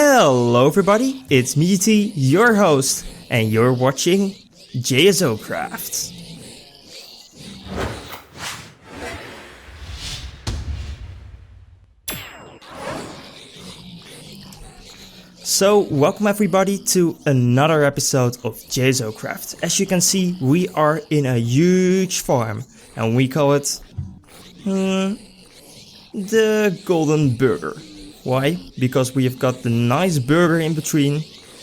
Hello everybody, it's me GT, your host, and you're watching Jsocraft. So, welcome everybody to another episode of Jsocraft. As you can see, we are in a huge farm, and we call it the Golden Burger. Why? Because we have got the nice burger in between,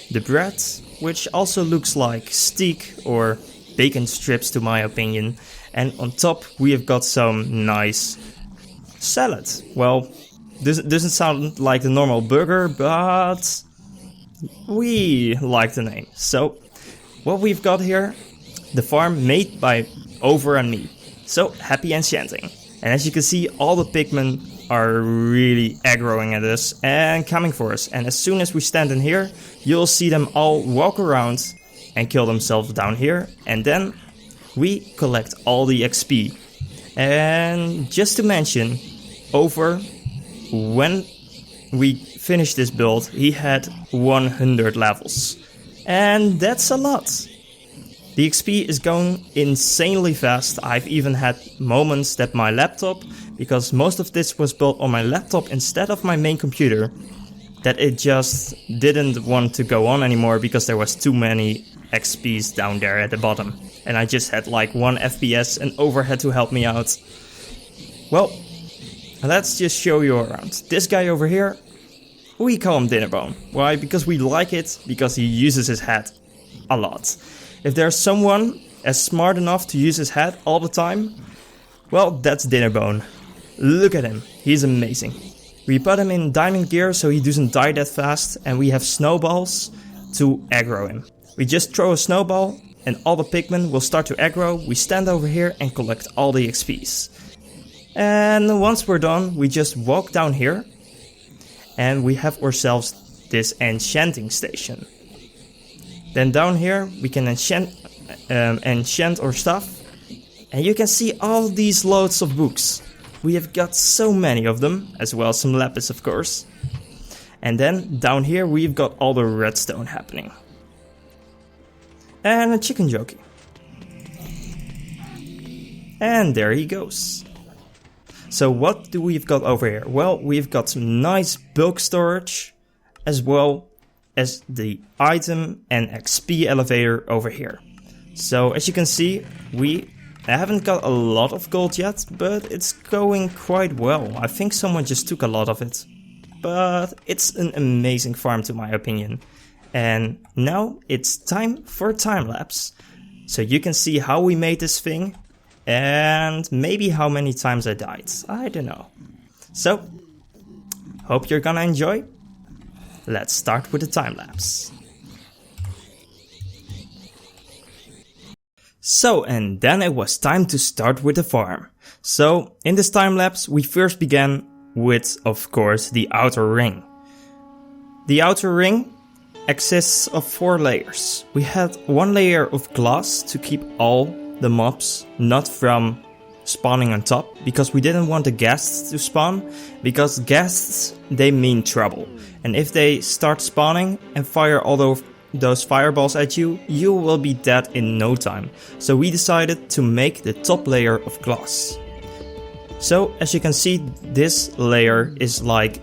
the bread, which also looks like steak or bacon strips to my opinion, and on top we have got some nice salad. Well, this doesn't sound like the normal burger, but we like the name. So, what we've got here, the farm made by Over and me. So, happy enchanting. And as you can see, all the pigmen are really aggroing at us and coming for us. And as soon as we stand in here, you'll see them all walk around and kill themselves down here. And then we collect all the XP. And just to mention, Over, when we finished this build, he had 100 levels. And that's a lot. The XP is going insanely fast. I've even had moments that my laptop, because most of this was built on my laptop instead of my main computer, that it just didn't want to go on anymore because there was too many XPs down there at the bottom. And I just had like 1 FPS and Over had to help me out. Well, let's just show you around. This guy over here, we call him Dinnerbone. Why? Because we like it, because he uses his head a lot. If there's someone as smart enough to use his head all the time, well, that's Dinnerbone. Look at him, he's amazing. We put him in diamond gear so he doesn't die that fast, and we have snowballs to aggro him. We just throw a snowball and all the pigmen will start to aggro. We stand over here and collect all the XPs. And once we're done, we just walk down here and we have ourselves this enchanting station. Then down here we can enchant our stuff, and you can see all these loads of books. We have got so many of them, as well as some lapis of course. And then down here we've got all the redstone happening. And a chicken jockey. And there he goes. So what do we've got over here? Well, we've got some nice bulk storage, as well as the item and XP elevator over here. So as you can see, we haven't got a lot of gold yet, but it's going quite well. I think someone just took a lot of it. But it's an amazing farm to my opinion. And now it's time for a time lapse. So you can see how we made this thing and maybe how many times I died. I don't know. So, hope you're gonna enjoy. Let's start with the time lapse. So, and then it was time to start with the farm. So, in this time lapse, we first began with, of course, the outer ring. The outer ring consists of 4 layers. We had 1 layer of glass to keep all the mobs not from spawning on top, because we didn't want the guests to spawn, because guests, they mean trouble. And if they start spawning and fire all those fireballs at you, you will be dead in no time. So we decided to make the top layer of glass. So as you can see, this layer is like,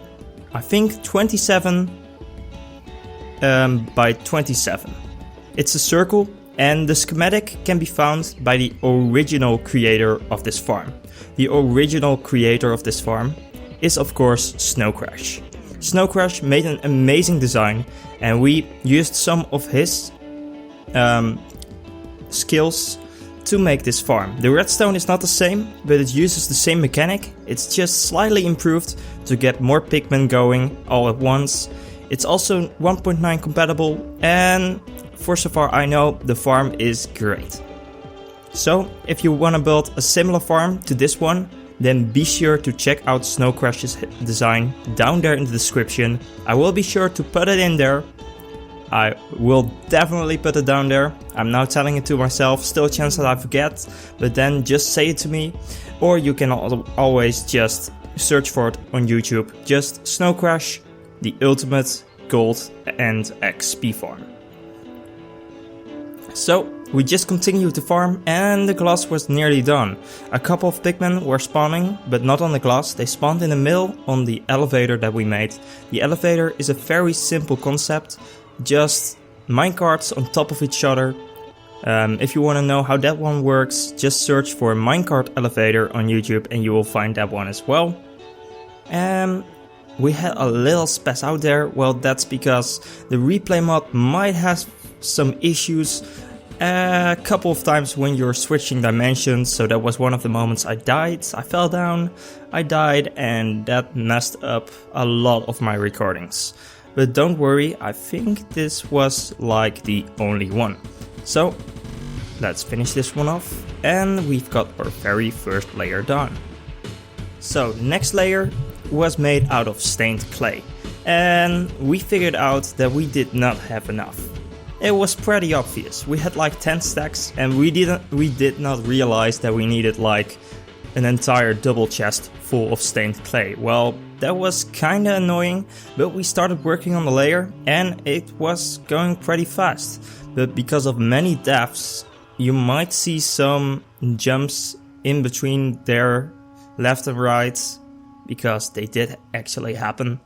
I think 27 by 27. It's a circle, and the schematic can be found by the original creator of this farm. The original creator of this farm is of course Jsocraft. Jsocraft made an amazing design, and we used some of his skills to make this farm. The redstone is not the same, but it uses the same mechanic. It's just slightly improved to get more pigmen going all at once. It's also 1.9 compatible, and for so far I know, the farm is great. So, if you want to build a similar farm to this one, then be sure to check out Jsocraft's design down there in the description. I will be sure to put it in there. I will definitely put it down there. I'm now telling it to myself, still a chance that I forget, but then just say it to me. Or you can always just search for it on YouTube. Just Jsocraft, the ultimate gold and XP farm. So we just continued to farm and the glass was nearly done. A couple of pigmen were spawning, but not on the glass. They spawned in the middle on the elevator that we made. The elevator is a very simple concept, just minecarts on top of each other. If you want to know how that one works, just search for minecart elevator on YouTube and you will find that one as well. We had a little spaz out there. Well, that's because the replay mod might have some issues a couple of times when you're switching dimensions. So that was one of the moments I died. I fell down, I died, and that messed up a lot of my recordings. But don't worry, I think this was like the only one. So let's finish this one off, and we've got our very first layer done. So next layer was made out of stained clay, and we figured out that we did not have enough. It was pretty obvious. We had like 10 stacks and we did not realize that we needed like an entire double chest full of stained clay. Well, that was kinda annoying, but we started working on the layer and it was going pretty fast. But because of many deaths, you might see some jumps in between there, left and right, because they did actually happen.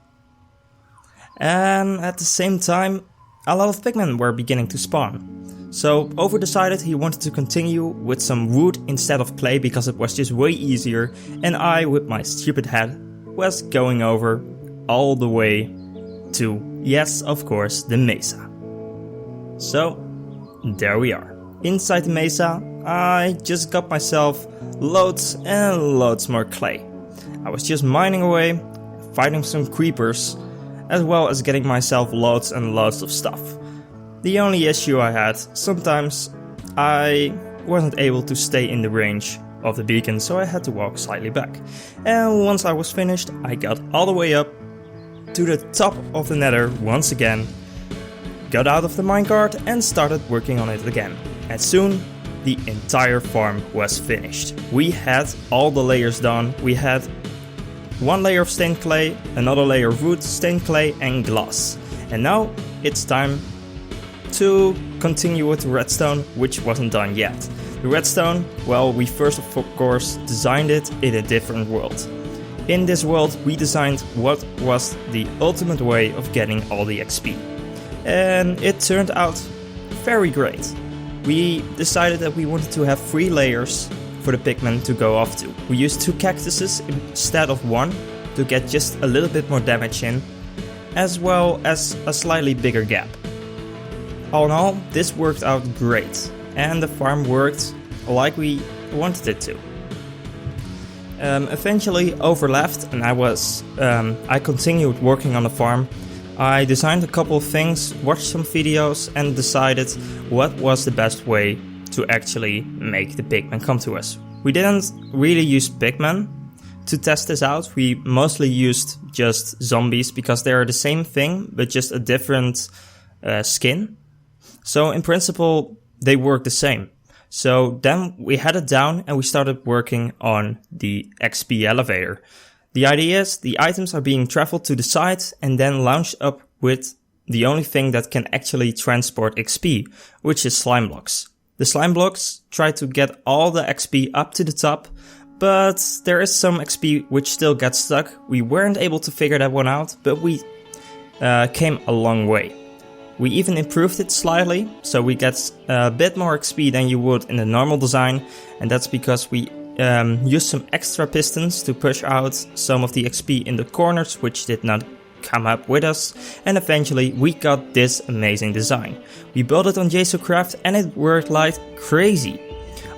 And at the same time, a lot of pigmen were beginning to spawn. So Over decided he wanted to continue with some wood instead of clay because it was just way easier, and I, with my stupid head, was going over all the way to, yes, of course, the mesa. So there we are. Inside the mesa, I just got myself loads and loads more clay. I was just mining away, fighting some creepers, as well as getting myself loads and loads of stuff. The only issue I had, sometimes I wasn't able to stay in the range of the beacon, so I had to walk slightly back. And once I was finished, I got all the way up to the top of the nether once again, got out of the minecart and started working on it again. And soon, the entire farm was finished. We had all the layers done. We had one layer of stained clay, another layer of wood, stained clay and glass. And now it's time to continue with the redstone, which wasn't done yet. The redstone, well, we first of course designed it in a different world. In this world we designed what was the ultimate way of getting all the XP. And it turned out very great. We decided that we wanted to have 3 layers for the pigmen to go off to. We used 2 cactuses instead of 1 to get just a little bit more damage in, as well as a slightly bigger gap. All in all, this worked out great, and the farm worked like we wanted it to. Eventually Over left, and I continued working on the farm. I designed a couple of things, watched some videos, and decided what was the best way to actually make the pigmen come to us. We didn't really use pigmen to test this out. We mostly used just zombies because they are the same thing but just a different skin. So in principle they work the same. So then we had it down and we started working on the XP elevator. The idea is the items are being traveled to the side and then launched up with the only thing that can actually transport XP, which is slime blocks. The slime blocks try to get all the XP up to the top, but there is some XP which still gets stuck. We weren't able to figure that one out, but we came a long way. We even improved it slightly, so we get a bit more XP than you would in the normal design, and that's because we used some extra pistons to push out some of the XP in the corners, which did not come up with us, and eventually we got this amazing design. We built it on Jsocraft and it worked like crazy.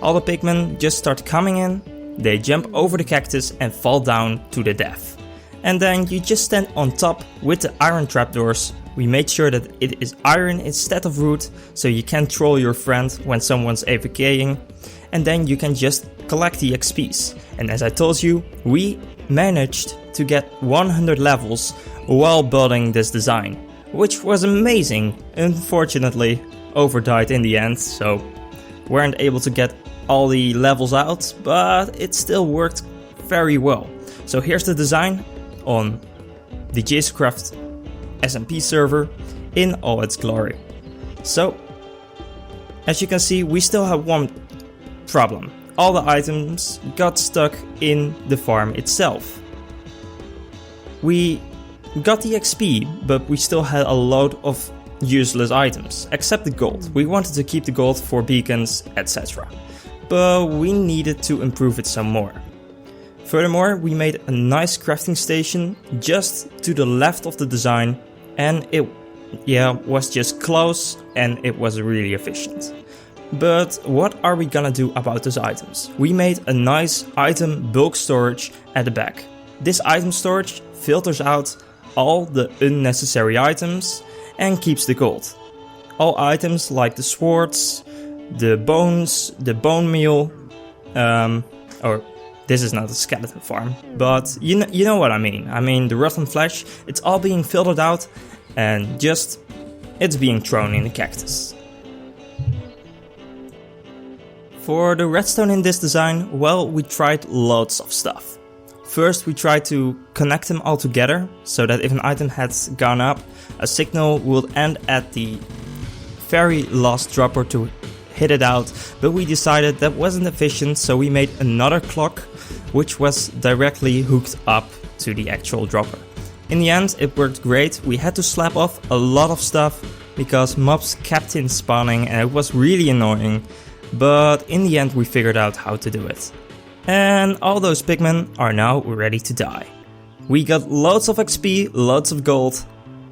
All the pigmen just start coming in, they jump over the cactus and fall down to the death. And then you just stand on top with the iron trapdoors. We made sure that it is iron instead of wood, so you can troll your friend when someone's AFKing, and then you can just collect the XPs. And as I told you, we managed to get 100 levels while building this design, which was amazing. Unfortunately, Over died in the end, so weren't able to get all the levels out, but it still worked very well. So here's the design on the Jsocraft SMP server in all its glory. So, as you can see, we still have one problem. All the items got stuck in the farm itself. We got the XP, but we still had a load of useless items, except the gold. We wanted to keep the gold for beacons, etc. But we needed to improve it some more. Furthermore, we made a nice crafting station just to the left of the design, and it was just close and it was really efficient. But what are we gonna do about those items? We made a nice item bulk storage at the back. This item storage filters out all the unnecessary items and keeps the gold. All items like the swords, the bones, the bone meal, or this is not a skeleton farm, but you know what I mean. I mean the rotten flesh, it's all being filtered out and just it's being thrown in the cactus. For the redstone in this design, well, we tried loads of stuff. First we tried to connect them all together, so that if an item had gone up, a signal would end at the very last dropper to hit it out, but we decided that wasn't efficient, so we made another clock which was directly hooked up to the actual dropper. In the end it worked great. We had to slap off a lot of stuff because mobs kept in spawning and it was really annoying, but in the end we figured out how to do it. And all those pigmen are now ready to die. We got loads of XP, loads of gold,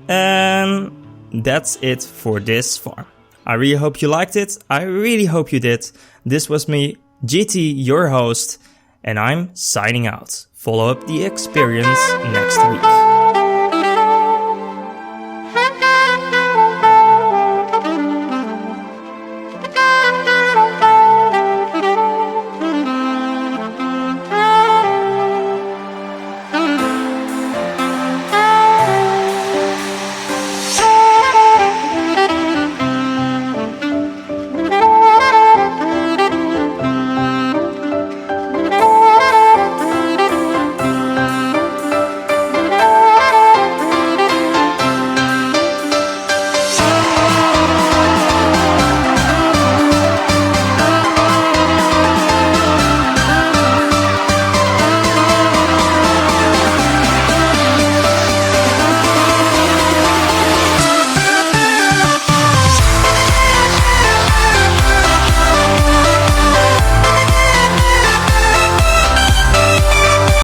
and that's it for this farm. I really hope you liked it, I really hope you did. This was me, GT, your host, and I'm signing out. Follow up the experience next week.